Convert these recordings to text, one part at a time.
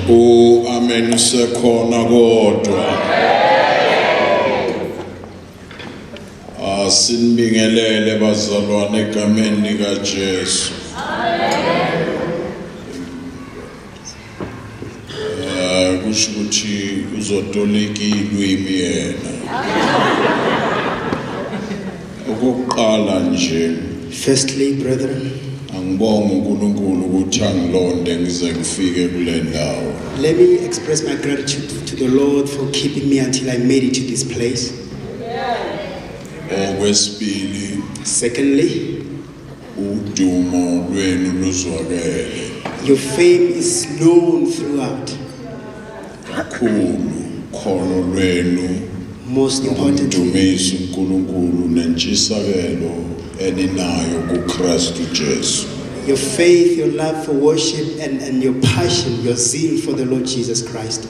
Amen usekhona kodwa. Sinibingelele bazalwane egameni likaJesu. Kusho ukuthi uzotolika ilwimi yena. Okokuqala nje. Firstly, brethren, angibonga uNkulunkulu ukuthi angilonde ngize ngifike kule ndawo. let me express my gratitude to the Lord for keeping me until I made it to this place. Okwesibili, secondly, udumo lwenu luzwakele. your fame is known throughout. Kakhulu kholo lwenu Most importantly, dumisa uNkulunkulu nentshisakelo eninayo kuKristu Jesu. your faith, your love for worship, and your passion, your zeal for the Lord Jesus Christ.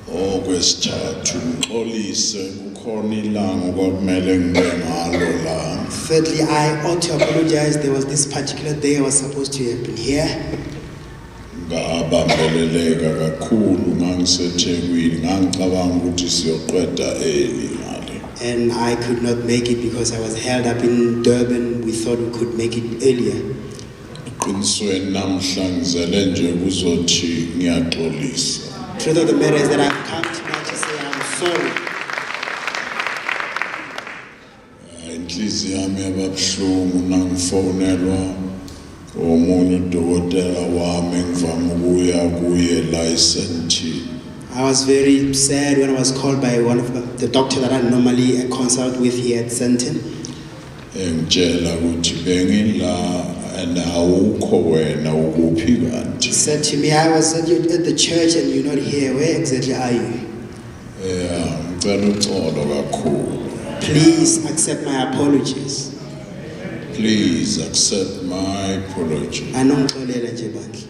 Okwesithathu, ngixolise kukhona ilanga kwakumele ngibe ngalo la. Thirdly, I ought to apologize. There was this particular day I was supposed to have been here. Ngabambeleleka kakhulu ngangiseThekwini, ngangicabanga ukuthi siyoqeda eli ngale. And I could not make it because I was held up in Durban. We thought we could make it earlier. Eqinisweni namhla ngizele nje kuzothi ngiyaxolisa. Truth of the matter is that I've come tonight to say I'm sorry. Inhliziyo yami yababuhlungu nangifonelwa omunye udokotela wami engivama ukuya kuye la eSandton. I was very sad when I was called by one of the doctor that I normally consult with here at Sandton. Engitshela ukuthi bengila and awukho wena ukuphi kanti. He said to me, I was at the church and you're not here. Where exactly are you? Ngicela uxolo kakhulu. Please accept my apologies. Please accept my apology. Anongixolela nje bandla.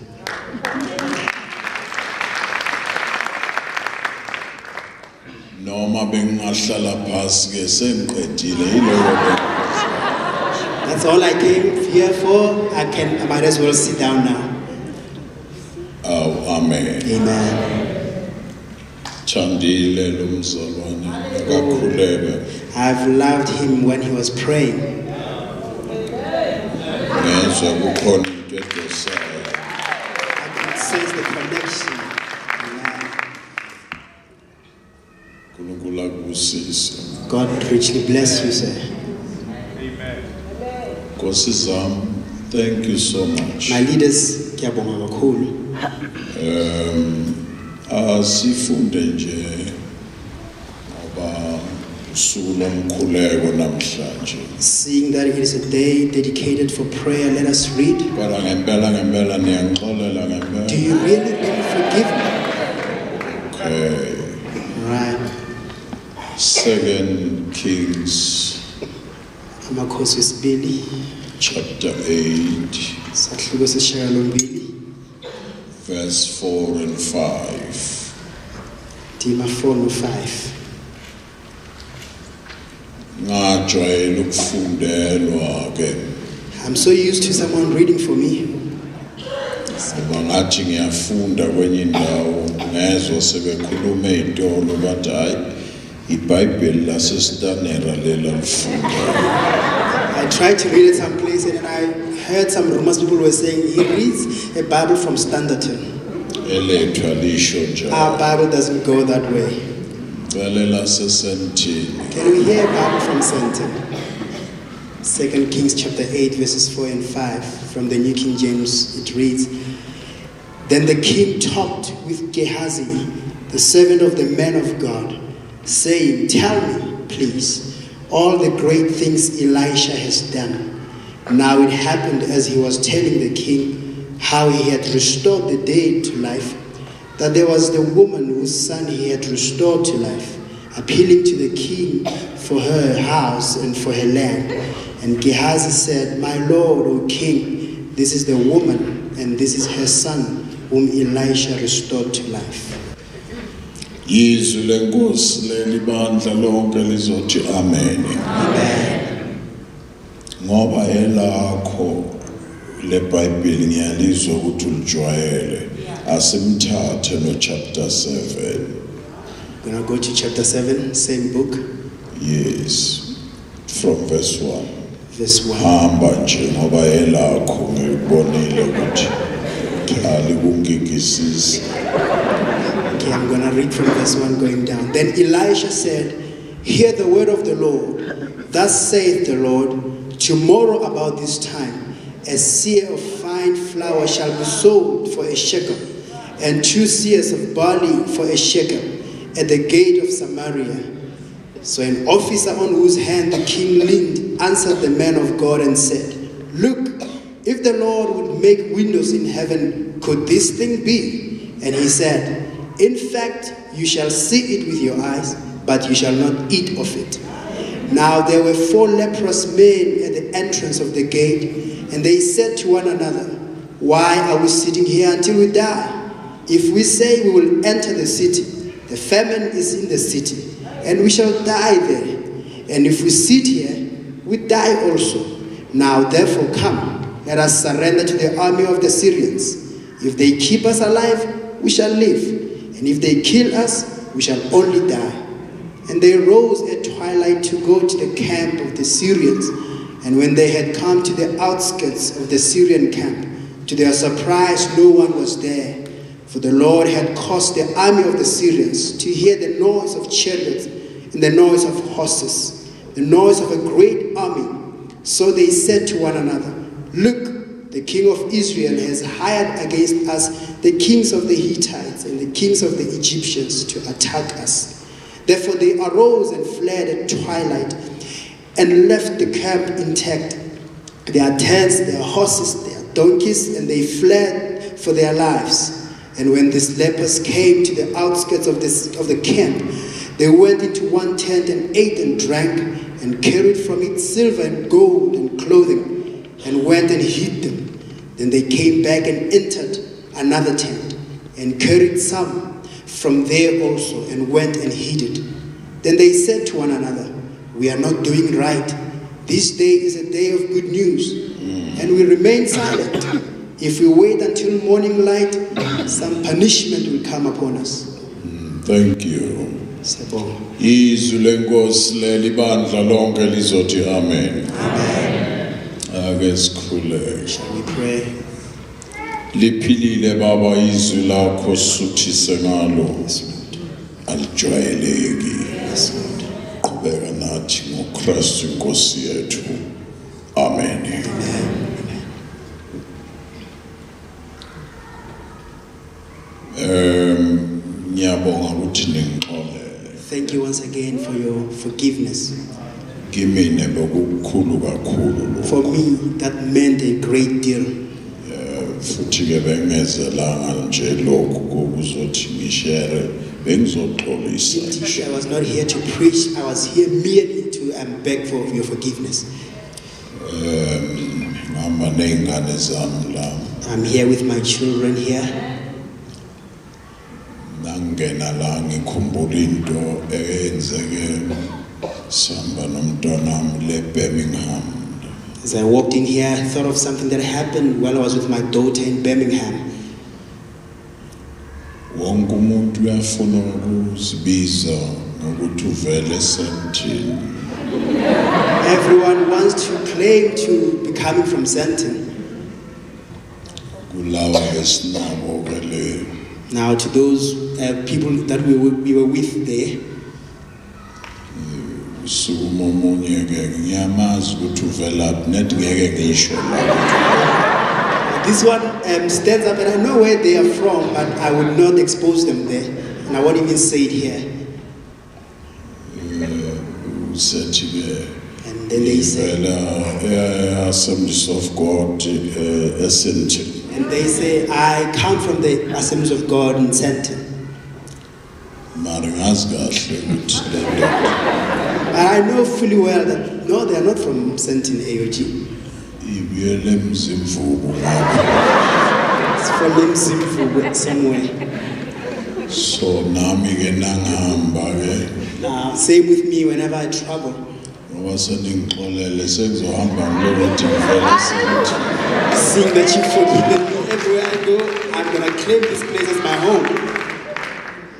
Noma bengahlala phasi ke sengiqedile yiloko. That's all I came here for. I might as well sit down now. Oh, amen. Amen. Chandile lo mzalwane akakhuleka. I've loved him when he was praying. Ngezwe kukhona into edosayo. I could sense the connection. uNkulunkulu akubusise. God richly bless you, sir. Nkosi zami, thank you so much. My leaders, ngiyabonga kakhulu. Asifunde nje ngoba usuku lomkhuleko namhlanje. Seeing that it is a day dedicated for prayer, let us read. Kodwa ngempela niyangixolela ngempela. Do you really forgive me? Okay. Right. 2 Kings Amakhosi wesibili, chapter 8 sahluko sesishiyagalombili, verse 4 and 5. Dima 4 no 5. Ngajwayele ukufundelwa ke. I'm so used to someone reading for me. Ngoba ngathi ngiyafunda kwenye indawo ngezwe sebekhuluma izitolo bathi hayi iBhayibheli lasesitanera lela lifunda. I tried to read it someplace and I heard some rumors people were saying he reads a Bible from Standerton. Elethwa lisho njalo. Our Bible doesn't go that way. Cele laseSandton. Can we hear a Bible from Sandton? 2 Kings chapter 8 verses 4 and 5 from the New King James. It reads, Then the king talked with Gehazi, the servant of the man of God, saying, Tell me, please, all the great things Elisha has done. Now it happened as he was telling the king how he had restored the dead to life, that there was the woman whose son he had restored to life, appealing to the king for her house and for her land. And Gehazi said, My lord, O king, this is the woman, and this is her son, whom Elisha restored to life. Yizwi lenkosi leli bandla lonke lizothi amen. Amen. Ngoba elakho le Bible ngiyalizwa ukuthi ulijwayele. asimthathe no chapter 7. We're going to go to chapter 7, same book, Yes, from verse 1. verse 1. Hamba nje ngoba elakho ngibonile ukuthi alikungikisisi. Okay, I'm going to read from verse 1 going down. Then Elisha said, "Hear the word of the Lord. Thus saith the Lord, tomorrow about this time, a seah of fine flour shall be sold for a shekel, and 2 seahs of barley for a shekel, at the gate of Samaria." So an officer on whose hand the king leaned answered the man of God and said, "Look, if the Lord would make windows in heaven, could this thing be?" And he said, "In fact, you shall see it with your eyes, but you shall not eat of it." Now there were 4 leprous men at the entrance of the gate, and they said to one another, "Why are we sitting here until we die? If we say we will enter the city, the famine is in the city, and we shall die there. And if we sit here, we die also. Now therefore come, let us surrender to the army of the Syrians. If they keep us alive, we shall live, and if they kill us, we shall only die." And they rose at twilight to go to the camp of the Syrians. And when they had come to the outskirts of the Syrian camp, to their surprise no one was there. For the Lord had caused the army of the Syrians to hear the noise of chariots and the noise of horses, the noise of a great army. So they said to one another, "Look, the king of Israel has hired against us the kings of the Hittites and the kings of the Egyptians to attack us." Therefore they arose and fled at twilight and left the camp intact, their tents, their horses, their donkeys, and they fled for their lives. And when these lepers came to the outskirts of the camp, they went into one tent and ate and drank, and carried from it silver and gold and clothing, and went and hid them. Then they came back and entered another tent, and carried some from there also, and went and hid it. Then they said to one another, "We are not doing right. This day is a day of good news, and we remain silent. If we wait until morning light, some punishment will come upon us." Thank you. Siyabonga. Izwi lenkosi lelibandla lonke lizothi amen. Ake sikhuleke. Shall we pray? Liphilile baba izwi lakho suthise ngalo. Alijwayeleki. Qhubeka nathi ngoKristu inkosi yethu. Amen. Ngiyabonga ukuthi ningixolele. Thank you once again for your forgiveness. Kimine bekukhulu kakhulu. For me, that meant a great deal. Futhi ke bengezelanga nje lokho kokuzothi ngishare bengizoxolisa. I was not here to preach. I was here merely to beg for your forgiveness. Ngihamba nezingane zami la. I'm here with my children here. Nangena la ngikhumbula into eyenzeke sihamba nomntwana le Birmingham. As I walked in here, I thought of something that happened while I was with my daughter in Birmingham. Wonke umuntu uyafuna ukuzibiza ngokuthi uvele esentini. Everyone wants to claim to be coming from Sandton. Kulawa esinabo ke le. Now to those people that we were with there, Sumo omunye ke ngiyamazi ukuthi uvela net ngeke ngisho la. this one stands up, and I know where they are from, but I would not expose them there, and I won't even say it here. Usethi ke And then they say, Assemblies of God Essential. and they say, "I come from the Assemblies of God in Sandton." Mara ngazi kahle ukuthi le And I know fully well that no, they are not from Sandton AOG. ibuyele emzimvubu ngapha. It's from Limzimfu somewhere. So nami ke nangihamba ke Same with me whenever I travel. ngoba seningixolele sekuzohamba ngilokuthi ngivele esentini. Seeing that you've forgiven me everywhere I go, I'm gonna claim this place as my home.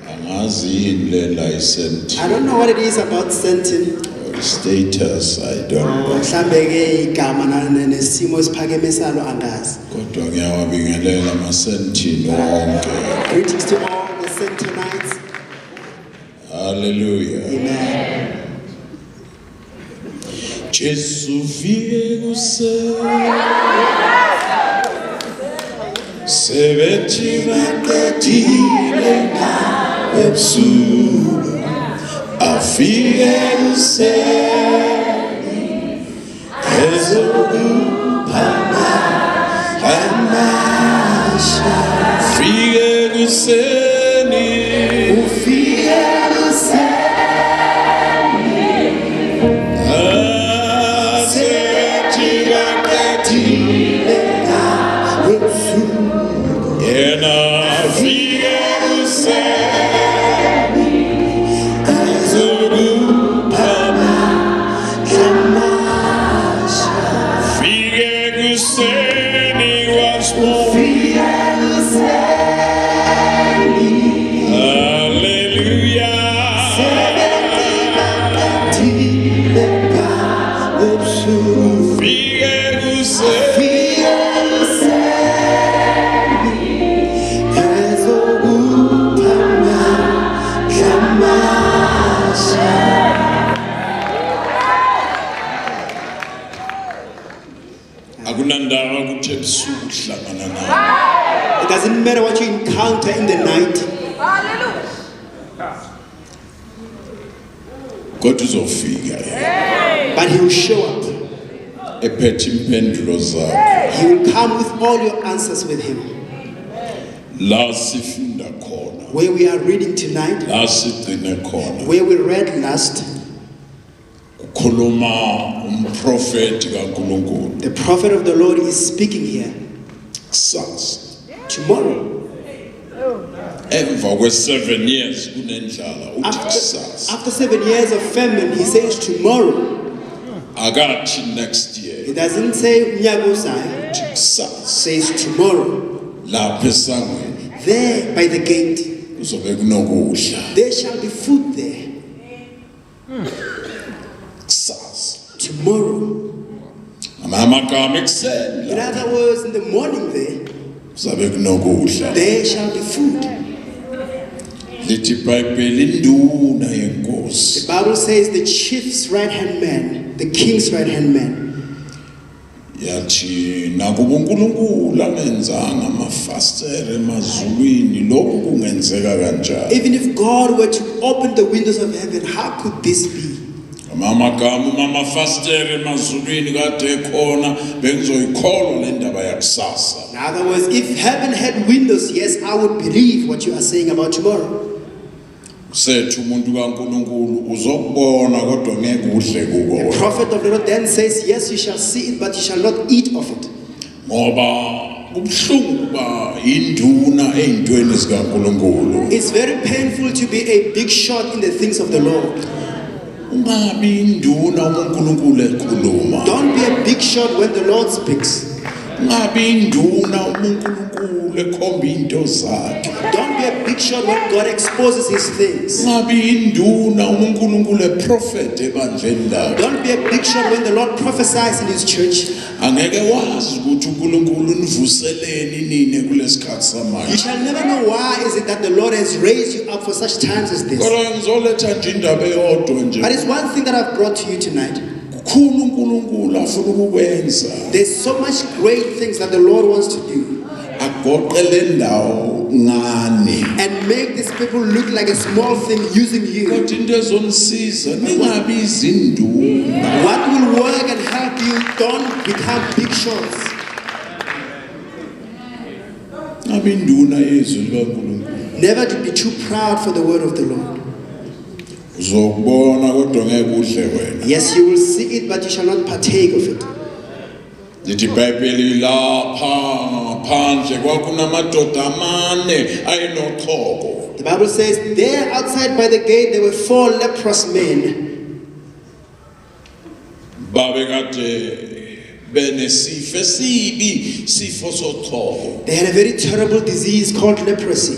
Angazi yini le license I don't know what it is about Sentin. or status, I don't know. Mhlambe-ke igama nesimo esiphakeme salo angazi. Kodwa ngiyawabingelela amasentini wonke. Greetings to all the Sentinites. Hallelujah. Amen. Jesu vike kuse sebethi baqedile ebusuku afike kuse ezokuphama amasha fike kuseni ufike kuseni It doesn't matter what you encounter in the night. God uzofika. But he will show up. Ephethe impendulo zakho. He will come with all your answers with him. La sifunda khona. Where we are reading tonight, La sigcine khona. where we read last, Kukhuluma umprofeti kaNkulunkulu. the prophet of the Lord is speaking here. Kusasa. Tomorrow, Emva kwe7 years kunendlala uthi kusasa. after 7 years of famine, he says tomorrow. Akathi next year. It doesn't say unyaka uzayo. Uthi kusasa. Says tomorrow. Lapha esangweni There by the gate, kuzobe kunokudla. there shall be food there. Kusasa. Tomorrow. Amagama ekuseni In la other words, in the morning there, kuzobe kunokudla. there shall be food. Lithi iBhayibheli induna The yenkosi. Bible says the chief's right-hand man, the king's right-hand man, Yathi nakuba uNkulunkulu angenzanga amafastere emazulwini lokhu kungenzeka kanjani? even if God were to open the windows of heaven, how could this be? Amagama amafastere emazulwini kade ekhona bengizoyikholwa le ndaba yakusasa. In other words, if heaven had windows, yes, I would believe what you are saying about tomorrow. Sethu umuntu kaNkulunkulu uzokubona kodwa ngeke udle kuko. The prophet of the Lord then says, yes, you shall see it, but you shall not eat of it. Ngoba kubhlungu ba induna ezintweni zikaNkulunkulu. It's very painful to be a big shot in the things of the Lord. Ungabi induna uma uNkulunkulu ekhuluma. Don't be a big shot when the Lord speaks. Ungabi induna uma uNkulunkulu ekhomba into zakhe. Don't be a big shot when God exposes his things. Ungabi induna uma uNkulunkulu eprofete ebandleni lakhe. Don't be a big shot when the Lord prophesies in his church. Angeke wazi ukuthi uNkulunkulu univuseleni nini kulesikhathi You samanje. shall never know why is it that the Lord has raised you up for such times as this. Kodwa ngizoletha nje indaba eyodwa nje. But it's one thing that I've brought to you tonight. Kukhulu uNkulunkulu afuna ukukwenza. There's so much great things that the Lord wants to do. Agoqele ndawo ngani. And make these people look like a small thing using you. Kodwa into ezonisiza ningabi izinduna. What will work and help you, don't become big shots. Ngabi induna yezwi likaNkulunkulu. Never to be too proud for the word of the Lord. Uzokubona kodwa ngeke udle wena. Yes, you will see it, but you shall not partake of it. Lithi iBhayibheli lapha ngaphandle kwakunamadoda amane ayenoqhoko. The Bible says, there outside by the gate there were 4 leprous men. Babekade benesifo esibi sifo soqhobo. They had a very terrible disease called leprosy.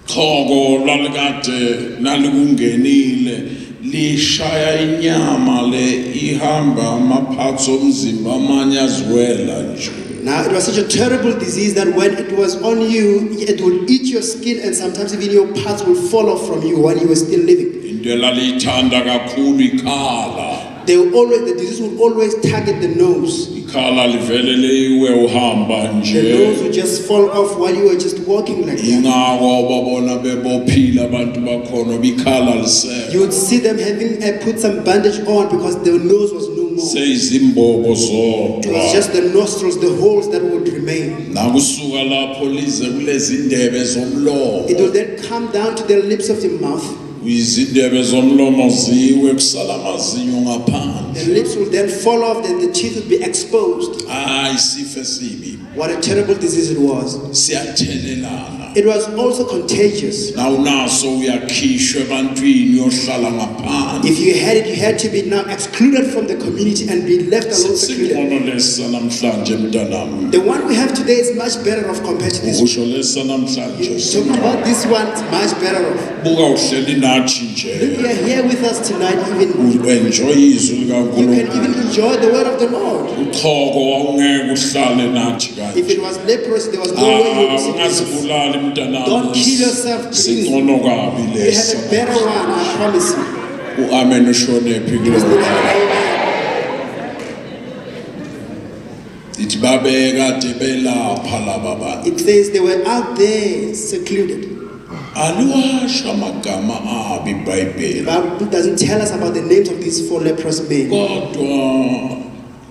Qhobo lalikade nalikungenile lishaya inyama le ihamba amaphathi omzimba amanye azwela nje. Now it was such a terrible disease that when it was on you, it would eat your skin and sometimes even your parts would fall off from you while you were still living. Into elaliyithanda kakhulu ikhala. The disease would always target the nose. Ikhala livele leyiwe uhamba The nje. nose would just fall off while you were just walking like that. Ingako babona bebophila abantu bakhona bikhala lisekho. You would see them having put some bandage on because the nose was no more. Seyizimbobo It zodwa. was just the nostrils, the holes that would remain. Nakusuka lapho lize kulezi ndebe zomlomo. It will then come down to the lips of your mouth. Izindebe zomlomo ziwe kusala amazinyo ngaphandle. The lips will then fall off, then the teeth will be exposed. Isifo esibi. What a terrible disease it was. Siyathelelana. It was also contagious. Nawunaso uyakhishwa ebantwini yohlala ngaphandle. If you had it, you had to be now excluded from the community and be left alone secluded. Singcono lesa namhlanje mntanami. The one we have today is much better off compared to this one. Usho lesa namhlanje. Talking about this one, it's much better off. Buka uhleli nathi If nje. you are here with us tonight, even Enjoy izwi you can likaNkulunkulu. even enjoy the word of the Lord. Uqhoko wawungeke uhlale nathi If kanje. it was leprosy, there was no way you would sit with us. Ungazibulali mntanami. Don't kill yourself, please. Singcono kabi You lesa. have a better one, I promise you. Amen ushonephi You still kulo. have an amen. Ithi babekade belapha laba bantu. It says they were out there secluded. Aliwasha amagama abi The iBhayibheli. Bible doesn't tell us about the names of these 4 leprous men. Kodwa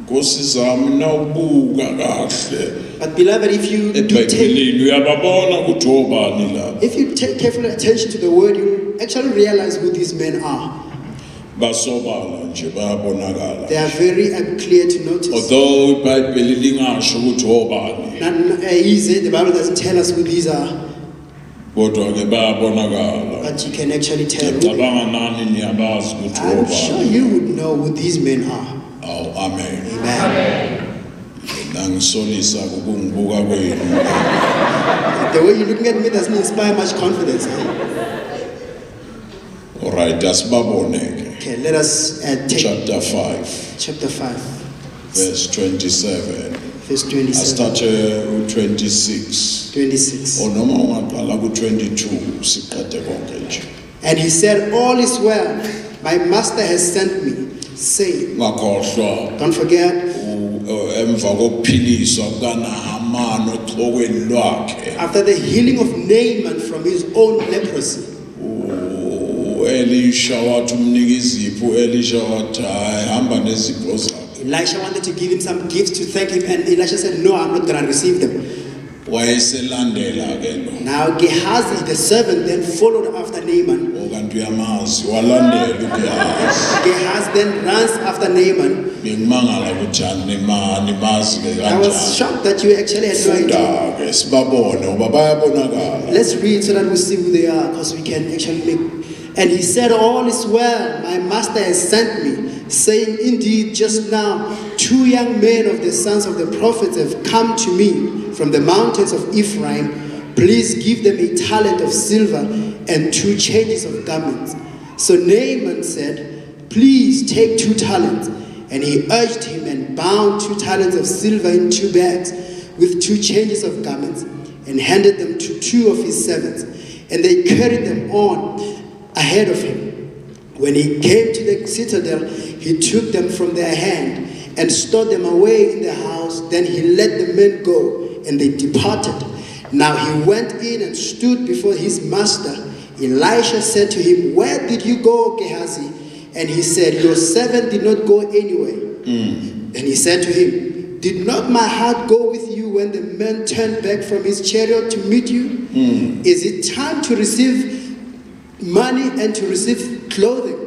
Nkosi zami nawubuka kahle But beloved, if you eBhayibhelini uyababona ukuthi obani la. take careful attention to the word, you actually realize who these men are. Basobala nje bayabonakala. They are very clear to notice. Although iBhayibheli lingasho ukuthi obani. Not easy, the Bible doesn't tell us who these are, Kodwa ke bayabonakala. but you can actually tell. Cabanga nani niyabazi ukuthi I'm sure obani. you would know who these men are. Oh, amen. Amen. Nangisolisa ukungibuka kwenu. The way you're looking at me doesn't inspire much confidence. All right, asibaboneke. Okay, let us take Chapter 5, chapter 5, verse 27. verse 27, Start 26. 26. Or noma ungaqala ku-22 siqede konke nje. And he said, all is well. My master has sent me, saying, Ungakhohlwa don't forget, emva kokuphiliswa kukaNahamani oxhokweni lwakhe. after the healing of Naaman from his own leprosy, Elisha wathi umnika izipho. Elisha wathi hayi hamba nezipho zakho. Elisha wanted to give him some gifts to thank him, and Elisha said, no, I'm not going to receive them. Wayeselandela ke lo. Now Gehazi, the servant, then followed after Naaman. Okanti uyamazi walandela uGehazi. Gehazi then runs after Naaman. Bengimangala ukuthi animani mazi ke I was kanjani. shocked that you actually had no idea. Funda ke sibabone ngoba bayabonakala. Let's read so that we see who they are, because we can actually make. And he said, all is well, my master has sent me, saying, indeed, just now, 2 young men of the sons of the prophets have come to me from the mountains of Ephraim. Please give them a talent of silver and 2 changes of garments. So Naaman said, please take 2 talents. And he urged him and bound 2 talents of silver in 2 bags with 2 changes of garments and handed them to 2 of his servants. And they carried them on ahead of him. When he came to the citadel, he took them from their hand and stored them away in the house. Then he let the men go, and they departed. Now he went in and stood before his master. Elisha said to him, where did you go, Gehazi? And he said, your servant did not go anywhere. Then he said to him, did not my heart go with you when the man turned back from his chariot to meet you? Is it time to receive money and to receive clothing,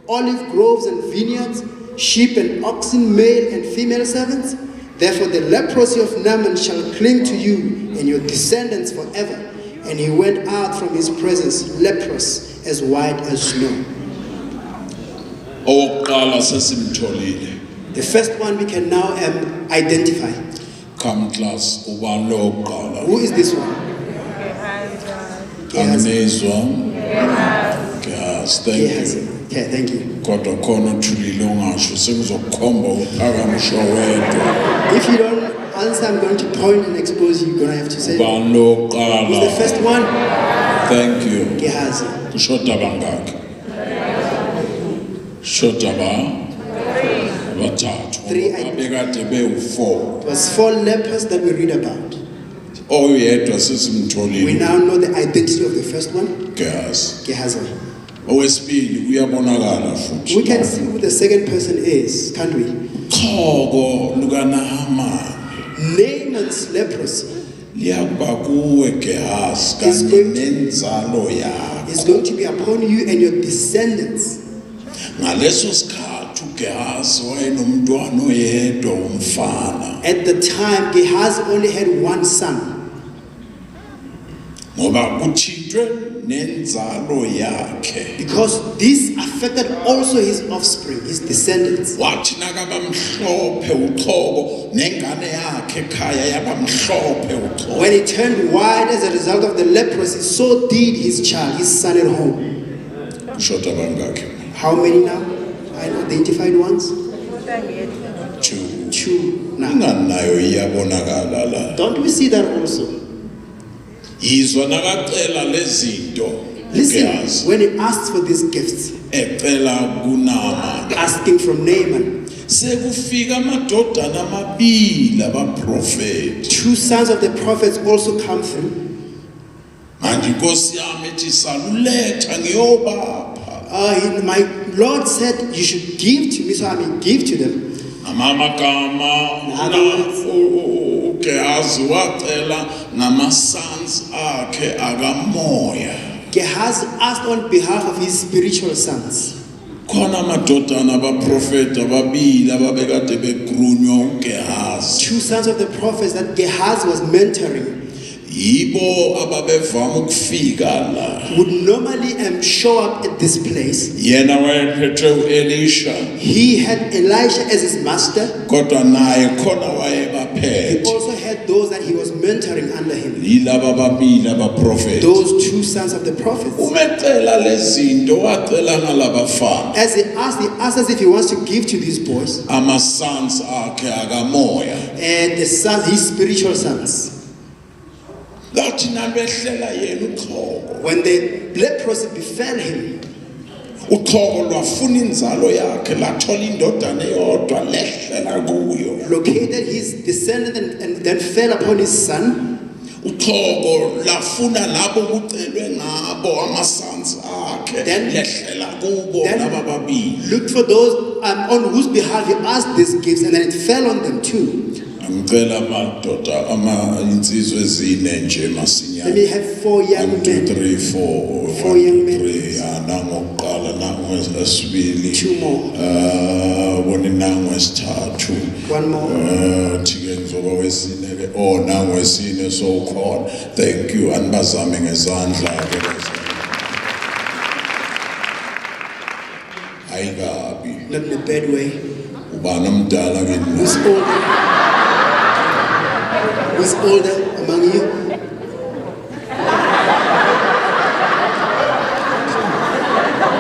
olive groves and vineyards, sheep and oxen, male and female servants? Therefore the leprosy of Naaman shall cling to you and your descendants forever. And he went out from his presence leprous, as white as snow. Owokuqala sesimtholile. The first one we can now identify. Come class, ubalo. Who is this one? Angnezwa. Yes, thank you. Okay, thank you. Kodwa khona uthulile ungasho sekuzokukhomba uphakamisho wedwa. If you don't answer, I'm going to point and expose you. You're going to have to say. Who's the first one? Thank you. Gehazi. Kushoda bangaki? Shoda ba? Bathathu. Abekade be-4. It was 4 lepers that we read about. Oyedwa sesimtholile. We now know the identity of the first one. Gehazi. Gehazi. Owesibili uyabonakala futhi. We can see who the second person is, can't we? Xhoko lukaNahamani. Naaman's leprosy Liyakuba kuwe Gehazi kanye nenzalo yakho. is going to be upon you and your descendants. Ngaleso sikhathi uGehazi wayenomntwana oyedwa umfana. At the time, Gehazi only had one son. Ngoba kuthintwe nenzalo yakhe. Because this affected also his offspring, his descendants. Wathi nakaba mhlophe uxhoko nengane yakhe ekhaya yaba mhlophe uxhoko. When he turned white as a result of the leprosy, so did his child, his son at home. Shoda bangaki? How many now? Identified ones? 2. 2 now. Inganayo iyabonakala la. Don't we see that also? Yizwa nakacela lezinto. Listen, when he asked for these gifts, ecela kuNahamani. asking from Naaman, Sekufika amadodana amabili abaprofeti. 2 sons of the prophets also come through. Manje inkosi yami ethi saluletha ngiyobapha. My Lord said, you should give to me, so I may give to them. Amagama uGehazi wacela ngama-sons akhe akamoya. Gehazi asked on behalf of his spiritual sons. Khona amadodana abaprofeti ababili ababekade begrunywa uGehazi. 2 sons of the prophets that Gehazi was mentoring Yibo ababevama ukufika la. would normally show up at this place. Yena wayephethe uElisha. He had Elisha as his master. Kodwa naye khona He wayebaphethe. also had those that he was mentoring under him. Yilaba babili abaprofeti. Those 2 sons of the prophets. Umecela lezinto wacela ngalabafana. As he asked as if he wants to give to these boys. Ama-sons akhe akamoya. And the sons, his spiritual sons. Lathi nabehlela yena uxhoko. When the leprosy befell him, Uxhoko lwafuna inzalo yakhe lathola indodana eyodwa lehlela kuyo. located his descendant and then fell upon his son. Uxhoko lafuna labo kucelwe ngabo ama-sons akhe lehlela kubo laba babili. Looked for those on whose behalf he asked these gifts, and then it fell on them too. Ngicela amadoda insizwe ezine nje masinyane. Let me have 4 young 1 2 men. 3 4 4 young men. nangokuqala nangwesibili 2 more. Bone nangwesithathu 1 more. thike ngizoba wesine ke nangwesine so khona. Thank you anibazame ngezandla ke ayikabi Not in a bad way. ubani omdala ke Who's older among you?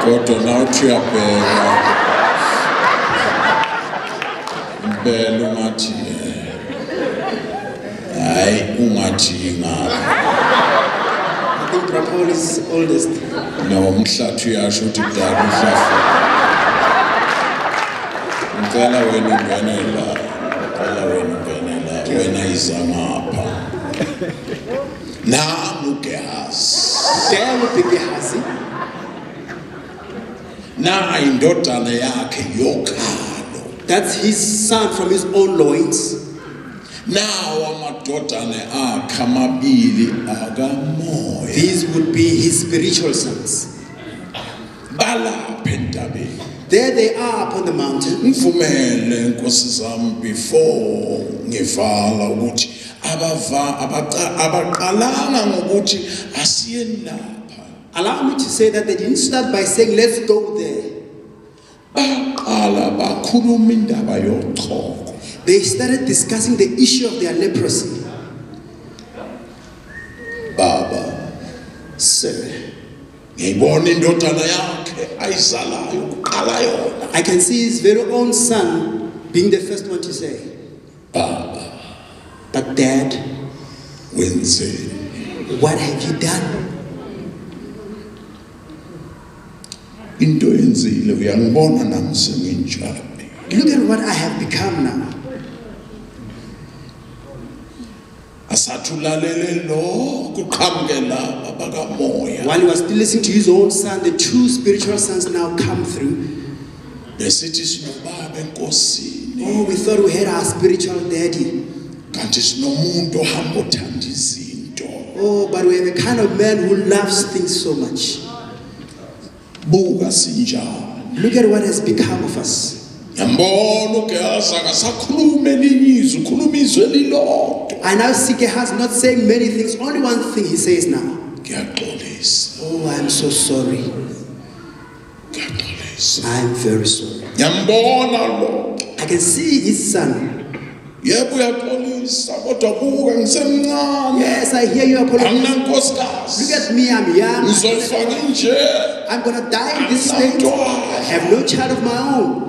kodwa nawuthi uyabheka impela ungathi hayi ungathi ngapha. I think Paul is oldest. No, umhlathi uyasho ukuthi kudala uhlafu. Ngicela wena ungene la. Wena iza ngapha. Namu Gehazi. There would be Gehazi. Na indodana yakhe yokhalo. That's his son from his own loins. Nawo amadodana akhe amabili akamoya. These would be his spiritual sons. Balapha entabeni. There they are upon the mountain. Ngivumele inkosi zami before ngivala ukuthi abaqalanga ngokuthi asiyeni lapha. Allow me to say that they didn't start by saying, let's go there. Baqala They started discussing the issue of their leprosy. Baba, Sir, I I can see his very own son being the first one to say, Baba, but Dad, Wednesday. what have you done? Into enzile uyangibona nami senginjani. Look at what I have become now. Asathulalele lo kuqhamukela abakamoya. While he was still listening to his own son, the two spiritual sons now come through. Besithi sinobaba enkosini. Oh, we thought we had our spiritual daddy. Kanti sinomuntu ohamba othanda izinto. Oh, but we have a kind of man who loves things so much. Buka sinjalo. Look at what has become of us. Yambona uGehazi akasakhuluma elinye izwi, ukhuluma izwi elilodwa. I now see Gehazi not saying many things, only one thing he says now. Ngiyaxolisa. Oh, I'm so sorry. Ngiyaxolisa. I'm very sorry. Yambona lo. I can see his son. Yebo uyaxolisa kodwa buka ngisemncane. Yes, I hear you apologize. Anginankosikazi. Look at me, I'm young. Ngizofaka nje. I'm going to die in this state. I have no child of my own.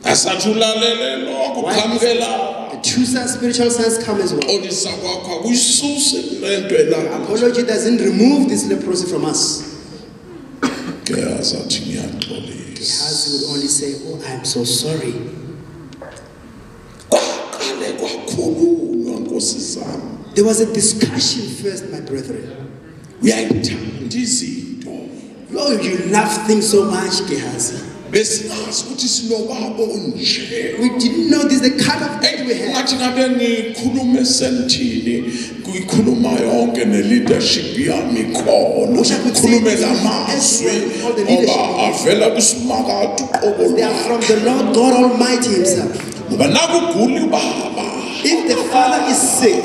Asathulalele lo kuqhamukela. The two spiritual sons come as well. Olisa kwakho akuyisuse lento elanga. Apology doesn't remove this leprosy from us. Gehazi athi ngiyaxolisa. Gehazi would only say, oh, I'm so sorry. Kwaqale kwakhulunywa Nkosi zami. There was a discussion first, my brethren. Uyayithanda izinto. Oh, you love things so much, Gehazi. Besingazi ukuthi sinobaba onje. We didn't know this is the kind of day we had. Ngathi ngabe ngikhuluma esentini, kuyikhuluma yonke ne-leadership yami khona. Ukhulume lamazwi ngoba avela kusumakade uqobo They are from the Lord God Almighty himself. ngoba nakugula ubaba. If the father is sick,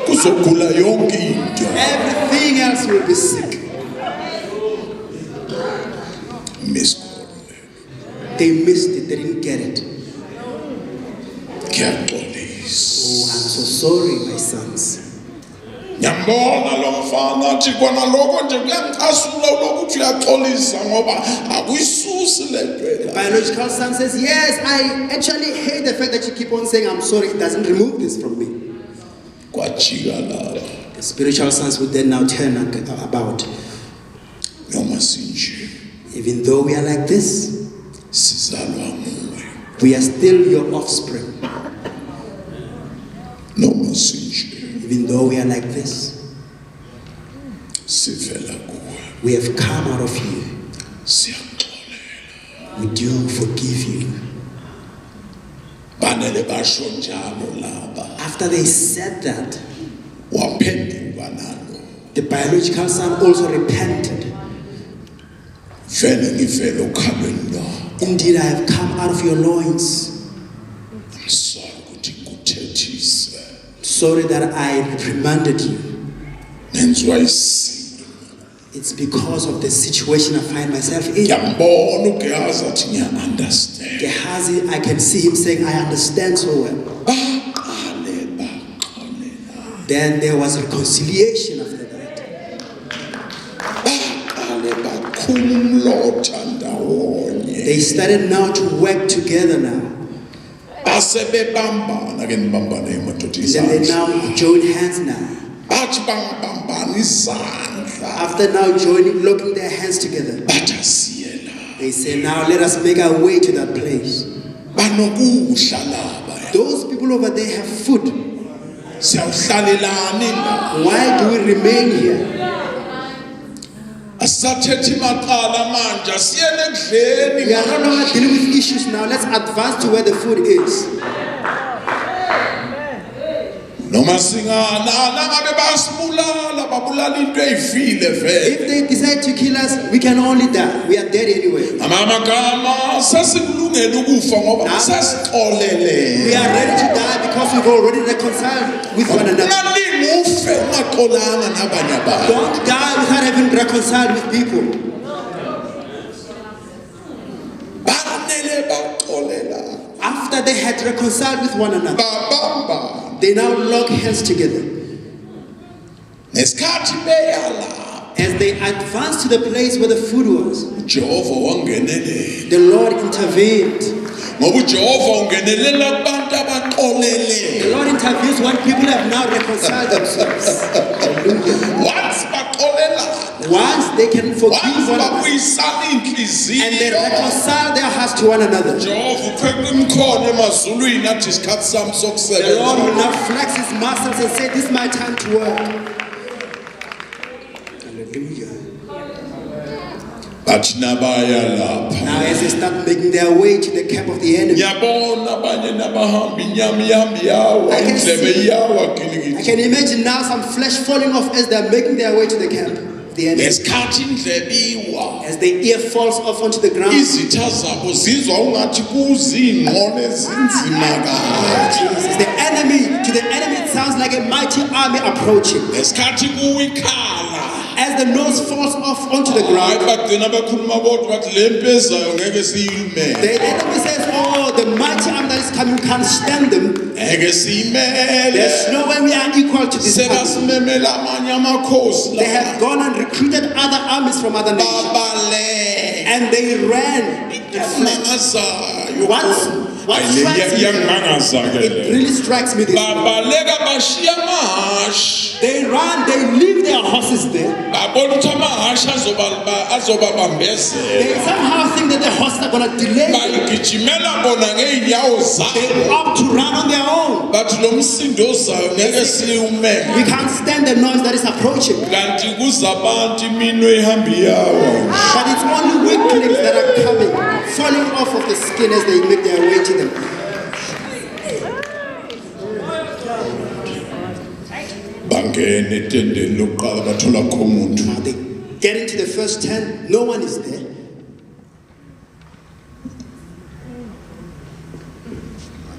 kuzogula yonke into. everything else will be sick. They missed it, they didn't get it. Oh, I'm so sorry, my sons. Ngiyambona lo mfana athi kona lokho nje kuyangicasula lokuthi uyaxolisa ngoba akuyisusi lento. The biological son says, yes, I actually hate the fact that you keep on saying I'm sorry. It doesn't remove this from me. Kwajika lapha. The spiritual sons would then now turn about. Noma sinje. Even though we are like this, Sizalwa nguwe. we are still your offspring. Noma sinje. Even though we are like this, Sivela kuwe. we have come out of you. Siyaxolela. We do forgive you. Banele basho njalo laba. After they said that, Waphenduka nalo. the biological son also repented. Vele ngivela ukhabeni lo. Indeed, I have come out of your loins. I'm sorry ukuthi ngikuthethise. Sorry that I reprimanded you. Ngenziwa isimo. It's because of the situation I find myself in. Ngiyambona uGehazi athi ngiya-understand. Gehazi, I can see him saying, I understand so well. Baqale baxolela. Then there was reconciliation after that. Baqale bakhuluma umlotha ndawonye. They started now to work together now. Basebebambana ke nibambane emadoda Then they izandla. now join hands now. Bathi bangabambana izandla. After now joining, locking their hands together, Bathi asiye la. they say, now let us make our way to that place. Banokudla laba. Those people over there have food. Siyawhlalelani la. Why do we remain here? Asathethe imaqala manje asiyele ekudleni. We are no longer dealing with issues now. Let's advance to where the food is. Noma singana ngabe basibulala babulala into eyivile vele. If they decide to kill us, we can only die. We are dead anyway. Amagama sasikulungela ukufa ngoba sasixolele. We are ready to die because we've already reconciled with one another. Ungalingi ufe ungaxolanga nabanye abantu. Don't die without having reconciled with people. Banele they had reconciled with one another, babamba they now lock hands together. nesikhathi beyala As they advanced to the place where the food was, Jehova wangenelela the Lord intervened. ngoba uJehova ungenelela kubantu abaxolele. The Lord intervenes when people have now reconciled themselves. Once baxolela, Once they can forgive once one another babuyisana and they inhliziyo, reconcile their hearts to one another, Jehova upheka imkhono emazulwini athi isikhathi sami the Lord will sokusebenza. now flex his muscles and say, this is my time to work. Hallelujah. Bathi nabaya lapha. Now as they start making their way to the camp of the enemy, Ngiyabona abanye nabahamba inyama ihamba yawa, I can indlebe see- yawa I gilikili. can imagine now some flesh falling off as they're making their way to the camp of the enemy. Ngesikhathi indlebe iwa, As the ear falls off onto the ground, izitha zabo zizwa ungathi kuzingqono ezinzima kabi. Jesus, to the enemy it sounds like a mighty army approaching. Ngesikhathi kuwikhala, As the nose falls off onto the hayi ground, bagcina bakhuluma bodwa bathi le mpi ezayo ngeke siyimele. the enemy says, oh, the mighty army that is coming, we can't stand them. Ngeke siyimele. There's no way we are equal to this army. Sebasimemela amanye amakhosi They la. have gone and recruited other armies from other nations, Babale. and they ran. Iyangangazayo. What strikes me, it really strikes me this way. Babaleka bashiya amahashi. They run, they leave their horses there. Babona ukuthi amahashi azobabambezela. They somehow think that the horses are going to delay them. Bayigijimela bona ngeenyawo They zabo. opt to run on their own. Bathi lo msindo ozayo ngeke siwumele. We can't stand the noise that is approaching. Kanti kuzabantu iminwe ihamba iyawa. But it's only weaklings that are coming, falling off of the skin as they make their way to them. Bangena etendeni lokuqala bathola kho umuntu. Now they get into the first tent, no one is there.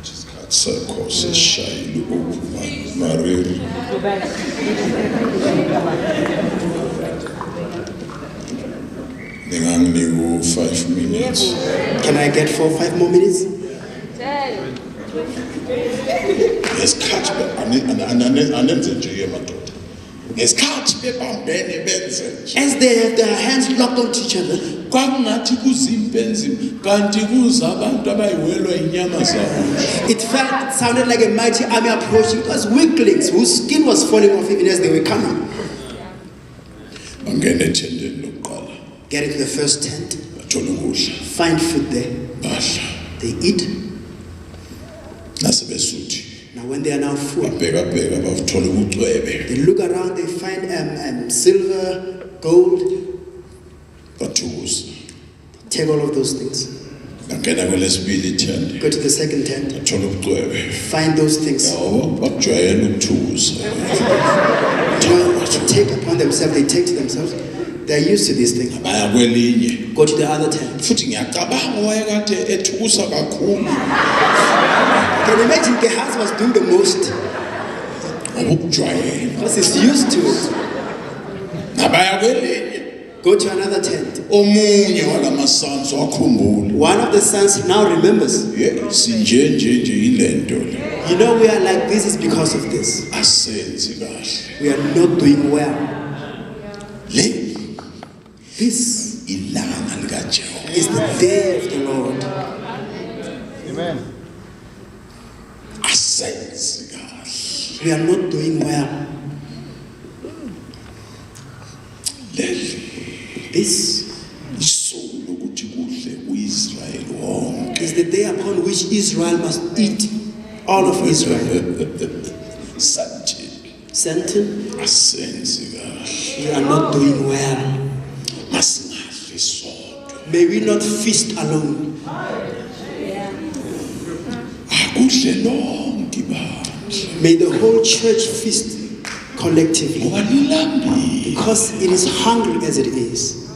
Isikhathi sakho sesishayile ukuba mariri. Ninganginika 5 minutes. Can I get 4 or 5 more minutes? Ngesikhathi anenze nje emadoda. Ngesikhathi bebambene benze nje. As they have their hands locked onto each other, Kwakungathi kuzimpi enzima kanti kuza abantu abayiwelwa inyama zabo. it sounded like a mighty army approaching. It was weaklings whose skin was falling off even as they were coming. Bangena ethendeni lokuqala. Get into the first tent, Bathola ukudla. find food there. Badla. They eat. Nasebesuthi. Now when they are now full, Babheka bathola ubucwebe. they look around, they find silver, gold, Bathukuza. take all of those things. Bangena kwelesibili ithende. Go to the second tent, Bathola ubucwebe. find those things. Yabo bakujwayela ukuthukuza. To take upon themselves, they take to themselves. They're used to these things. Baya kwelinye. Go to the other tent. Futhi ngiyacabanga wayekade ethukusa kakhulu. Can you imagine Gehazi was doing the most Ngokujwayela. because he's used to it. Nabaya kwelinye. Go to another tent. Omunye walamasanso akhumbula. One of the sons now remembers. Sinje ilento le. You know we are like this is because of this. Asenzi kahle. We are not doing well. Le This ilanga likaJehova. is the day of the Lord. Amen. Asenzi kahle. We are not doing well. Leli This isuku lokuthi kudle uIsrayeli wonke. is the day upon which Israel must eat. All of Israel. Santi Satan, asenzi kahle. we are not doing well. Masingadli sodwa. May we not feast alone. Akudle lonke bandla. May the whole church feast collectively. Ngoba lilambile. Because it is hungry as it is.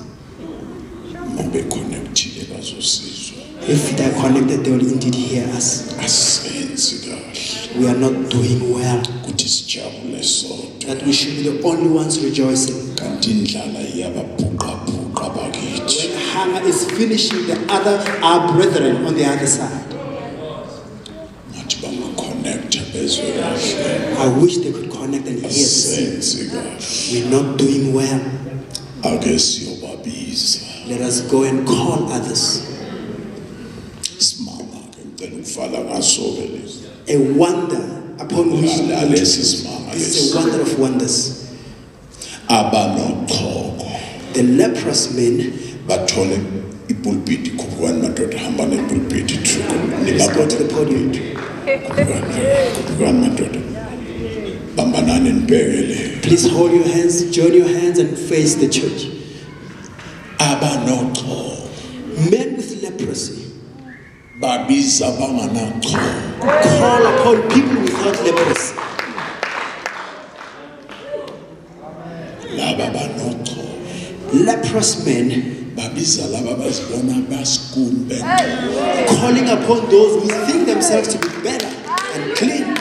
Ngobe connectile bazosizwa. If they are connected, they will indeed hear us. Asenzi kahle. We are not doing well. Kuthi sijabule sodwa. That we should be the only ones rejoicing. Kanti indlala iyababhuqa bakithi. When hunger is finishing the other, our brethren on the other side. I wish they could connect and hear this. Asenzi kahle. We're not doing well. Ake siyobabiza. Let us go and call others. Simanga ke ngicela ukuvala ngaso-ke lesi. A wonder upon which Lesi simanga this is lesi. a wonder of wonders. Abanochoko The leprous men, bathole ipulpiti khupukani madoda hamba nepulpiti let's go to the podium. khupukani madoda bambanani nibhekele. Please hold your hands, join your hands and face the church. Abanochoko Men with leprosy babiza banganachoko. call upon people without leprosy. Laba banochoko Leprous men babiza laba bazibona basikumbe. calling upon those who think themselves to be better and clean.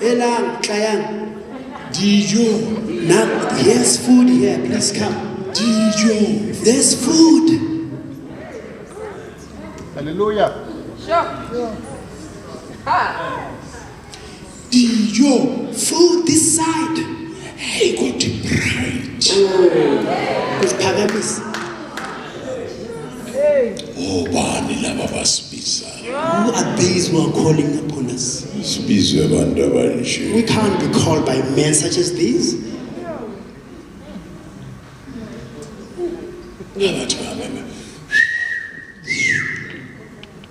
Elang, Klayang, Dijo, now here's food here, please come. dijo. There's food. Hallelujah. Dijo. Food this side. Hey, got the pride. With pagamis. Oh, bani laba basibiza. Who are these who are calling upon us? Sibizwe abantu abanje. We can't be called by men such as these. Abathi bameme.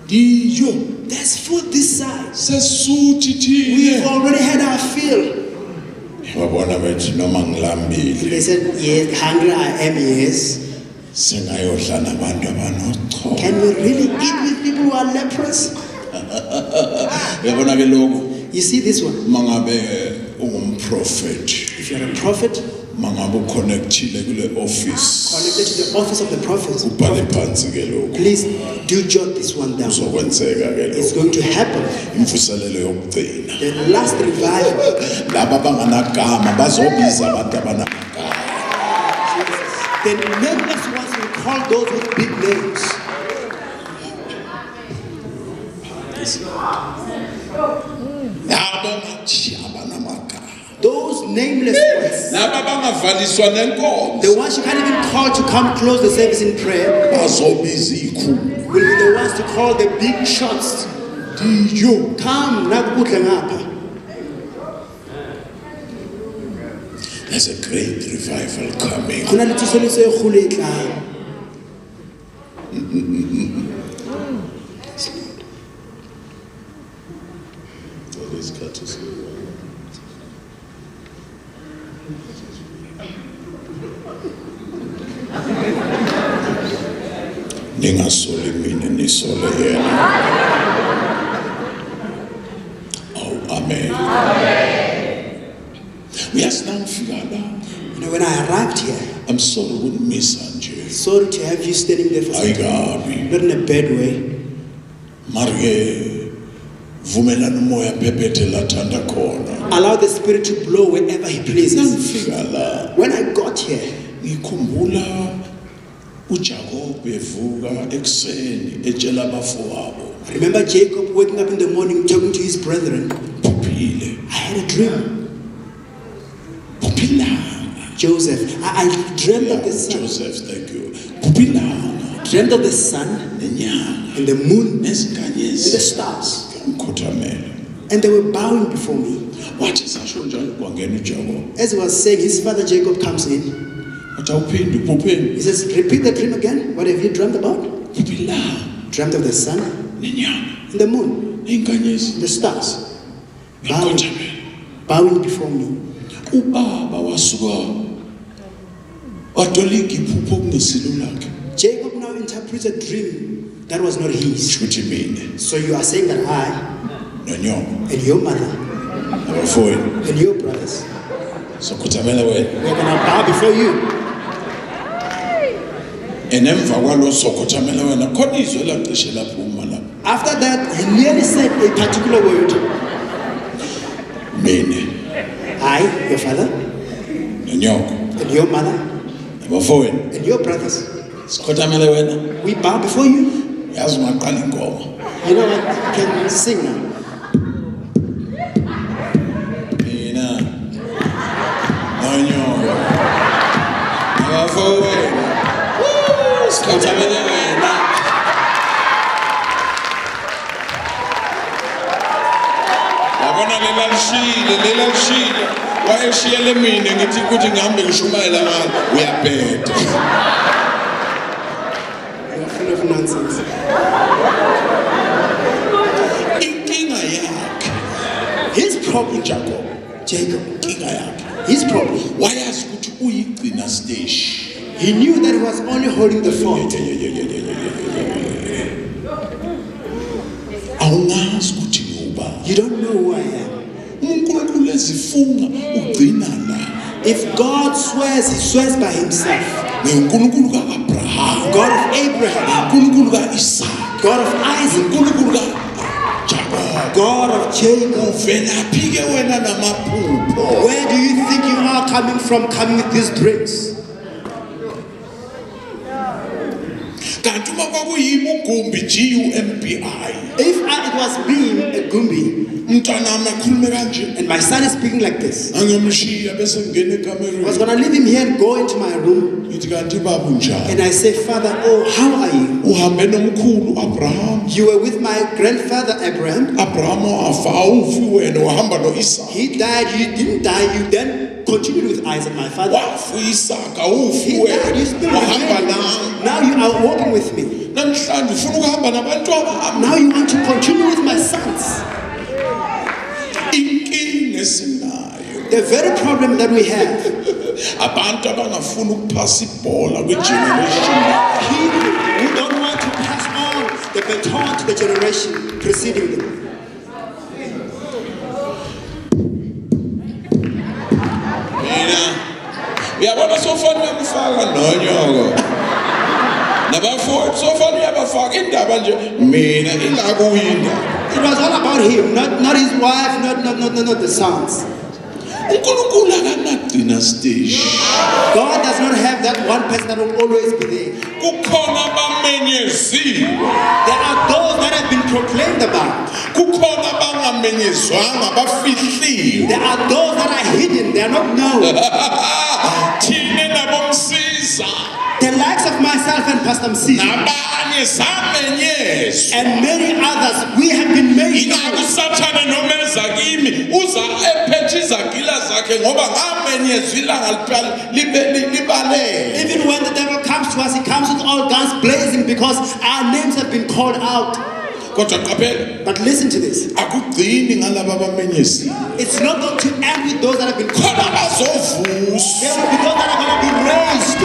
Dijo. There's food this side. Sesuthi We've thina. already had our fill. Babona bethi noma ngilambile They said, yes, hungry I am, yes. singayodla nabantu abanochoko. Can we really eat with people who are leprous? Yabona ke lokho You see this one. mangabe ungumprofeti. If you're a prophet, Mangabe uconnectile kule office. connected to the office of the prophet, Ubhale phansi ke lokho. please do jot this one down. Uzokwenzeka ke It's lokho. going to happen. Imvuselelo yokugcina. The last revival. Laba banganagama bazobiza abantu abanamagama. The nameless ones will call those with big names. Laba bathi abanamagama. Those nameless ones, Laba bangavaliswa nenkonzo. the ones you can't even call to come close the service in prayer, Bazobiza ikhulu. will be the ones to call the big shots. Dijo. Come, nakukudla ngapha. There's a great revival coming. Khona le tsosoloso e kgolo e tlang. Ningasole mina nisole yena. Oh, amen. Uyazi nangifika la. You know, when I arrived here, I'm sorry ukunimisa nje. sorry to have you standing there for some time. Ayikabi. Not in a bad way. Marke vumelana umoya phephethe lathanda khona. Allow the Spirit to blow wherever He pleases. Nangifika la When I got here, ngikhumbula uJakob evuka ekseni etshela abafowabo. I remember Jacob waking up in the morning talking to his brethren. Phuphile. I had a dream. Phuphilanga. Joseph, I dreamt of the sun. Joseph, thank you. Phuphilanga. Dreamt of the sun Nenyanga. and the moon and the Nezinkanyezi. stars. Ngikuthamela. And they were bowing before me. Wathi sasho njalo kwangena uJakob. As he was saying, his father Jacob comes in. Wathi awuphindi uphupheni. He says, repeat the dream again. What have you dreamt about? Phuphilanga. Dreamt of the sun Nenyanga. and the moon Inkanyezi. and the stars. Bowing, Ngikuthamela. bowing before me. Ubaba wasuka watolika iphupho kungesilula lakhe. Jacob now interprets a dream that was not his. Shuthi mina So you are saying that I nonyoko and your mother abafowenu and your brothers, sokhuthamela wena. we're going to bow before you. Enemva kwalo sokhuthamela wena khona izwe lacishe laphuma lapha. After that, he nearly said a particular word. Mina I, your father, nonyoko and your mother, abafowenu and your brothers, sikhuthamela wena. we bow before you. Yazi ungaqala inkomo. You know what? You can sing now. lelashile wayeshiyele mina ngithi ukuthi ngihambe ngishumayela ngalo uyabheda. You're full of nonsense. Inkinga yakhe His problem, Jacob inkinga yakhe his problem, wayazi ukuthi uyigcina stage. he knew that he was only holding the fort. Awungazi ukuthi uba You don't know who I am. uNkulunkulu ezifunga ugcina la. If God swears, he swears by himself. uNkulunkulu kaAbraham, God of Abraham, uNkulunkulu kaIsaac, God of Isaac, uNkulunkulu kaJakob. God of Jacob. Uvelaphi ke wena namaphupho? Where do you think you are coming from, coming with these dreams? Kanti uma kwakuyimi uGumbi Gumbi. If it was me, a Gumbi, Mntanami akhulume kanje. and my son is speaking like this, Angimshiya bese ngene I was ekamereni. going to leave him here and go into my room. Ngithi kanti baba unjani? And I say, Father, oh, how are you? Uhambe nomkhulu Abraham. You were with my grandfather Abraham. Abraham wafa awufi wena wahamba noIsaac. He died, you didn't die, you then continued with Isaac, my father. Wafa uIsaac awufi He died, you still wena wahamba remain. nami. Now you are walking with me. Namhlanje ufuna ukuhamba nabantwana. Now you want to continue with my sons. Inkinga esinayo. The very problem that we have, Abantu abangafuna ukuphasa ibhola kwigeneration. people who don't want to pass on the baton to the generation preceding them. Mina uyabona sofana uyamfaka nonyoko. Nabafowethu sofana uyabafaka indaba nje mina ingakuyindaba. It was all about him, not his wife, not the sons. uNkulunkulu akanagcina stage. God does not have that one person that will always be there. Kukhona abamenyeziwe. There are those that have been proclaimed about. Kukhona abangamenyezwanga bafihliwe. There are those that are hidden, they are not known. Thine nabomsiza The likes of myself and Pastor Msi nabanye samenyezwa. and many others, we have been made known. Ingakusathane noma eza kimi uza ephethe izagila zakhe ngoba ngamenyezwa ilanga libalele. Even when the devil comes to us, he comes with all guns blazing because our names have been called out. Kodwa qaphela But listen to this. akugcini ngalabo abamenyeziwe. It's not going to end with those that have been called Khona out. bazovuswa. There will be those that are going to be raised.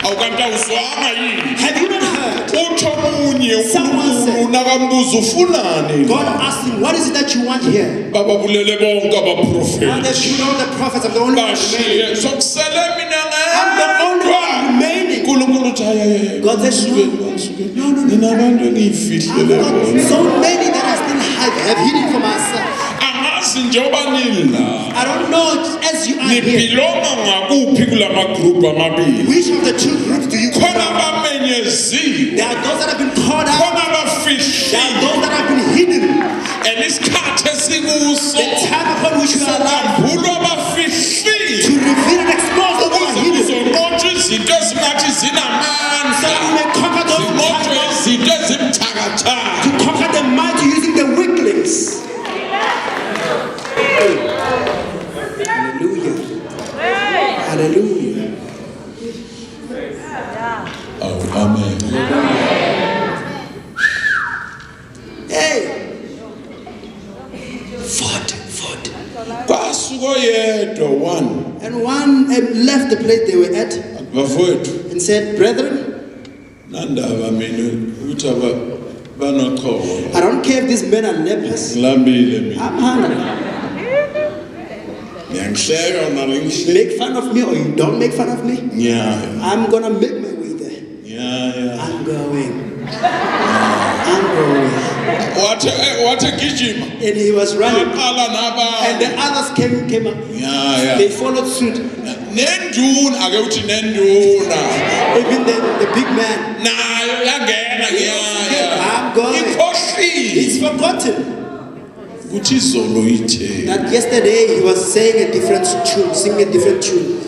Awukanti awuzwanga yini? Have you not heard? Utsho omunye Someone said- uNkulunkulu nakambuza ufunani? God asked him, what is it that you want here? Bababulele bonke Now abaprofeti. that you know the prophets, I'm the only one remaining. Bashiye sokusele mina I'm the only one ngedwa. remaining. uNkulunkulu uthi hayi God says, ngisukeni. Ninabantu engiyifihlele I've got bona. so many that I still have hidden for myself. Angazi njengoba nila. I don't know as you are here. Nibhilonga ngakuphi kulama group amabili? Which of the two groups do you Khona belong? abamenyeziwe. There are those that have been called out. Khona There are abafihliwe. those that have been hidden. And isikhathi esikuso. The time upon which we are alive Sokambulwa to abafihliwe. reveal and expose those that Ukuze are hidden. kuzonqotshwa izinto ezingathi So zinamandla. we may conquer those Zinqotshwe giants, izinto ezimthakathaka. to conquer the mighty using the weaklings. Hallelujah. Hallelujah. Oh, amen. Hey. Fought. Kwasuka oyedwa one. And one left the place they were at Bafowethu and said, brethren, nandaba mina ukuthi banoqhobo. I don't care if these men are lepers. Ngilambile mina. I'm hungry. Ngiyangihleka nalo ngihleka. Make fun of me or you don't make fun of me. Yeah. I'm gonna make my way there. Yeah. I'm going. I'm going. Wathi gijima. And he was running. Aqala And the nabanye. others came up. Yeah. They followed suit. Nenduna ake uthi nenduna. Even the big man. Nayo yangena ngiyaya. I'm going. Ikhohliwe. It's forgotten Kuthi izolo ithe. that yesterday he was saying a different tune, singing a different tune.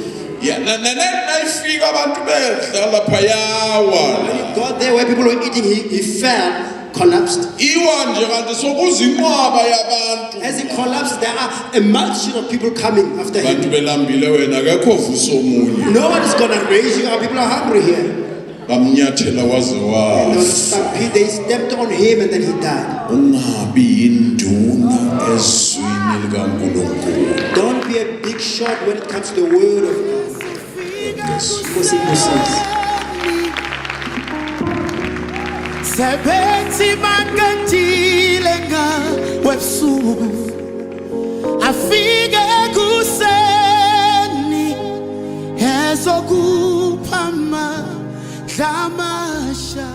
Yeah, nayifika abantu bedla lapha yawa. When he got there where people were eating, he fell collapsed. iwa nje kanti sokuzinqwaba yabantu As it collapsed, there are a multitude of people coming after bantu him. belambile wena akekho vuso omunye No one is going to raise you up. People are hungry here. bamnyathela waze And there was wafa stampede. They stepped on him and then he died. ungabi yinduna ezwini likaNkulunkulu. Don't be a big shot when it comes to the word of God. Because it says, Sebenzi mangantile nga webusuku afike kuseni ezokuphama dlamasha